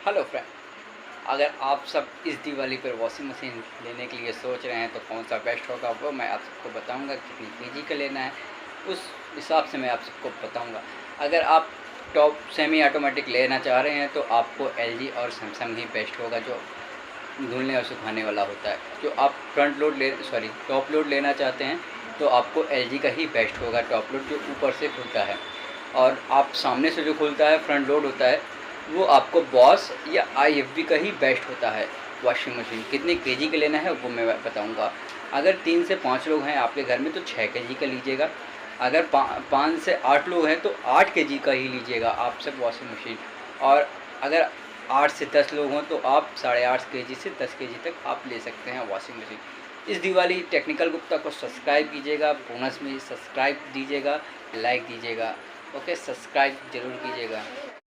Hello friend, अगर आप सब इस दिवाली पर वॉशिंग मशीन लेने के लिए सोच रहे हैं तो कौन सा बेस्ट होगा वो मैं आप सबको बताऊंगा। कितनी केजी का लेना है उस हिसाब से मैं आप सबको बताऊंगा। अगर आप टॉप सेमी ऑटोमेटिक लेना चाह रहे हैं तो आपको एलजी और सैमसंग ही बेस्ट होगा, जो धुलने और सुखाने वाला होता है। जो आप टॉप लोड लेना चाहते हैं तो आपको एलजी का ही बेस्ट होगा। टॉप लोड जो ऊपर से खुलता है और आप सामने से जो खुलता है फ्रंट लोड होता है, वो आपको बॉस या आईएफबी का ही बेस्ट होता है। वॉशिंग मशीन कितने केजी का लेना है वो मैं बताऊंगा। अगर 3 से 5 लोग हैं आपके घर में तो 6 केजी का लीजिएगा। अगर 5 से 8 लोग हैं तो 8 केजी का ही लीजिएगा आप सब वॉशिंग मशीन। और अगर 8 से 10 लोग हों तो आप 8.5 केजी से 10 केजी तक आप ले सकते हैं वॉशिंग मशीन। इस दिवाली टेक्निकल गुप्ता को सब्सक्राइब कीजिएगा, बोनस में सब्सक्राइब दीजिएगा, लाइक दीजिएगा। ओके, सब्सक्राइब ज़रूर कीजिएगा।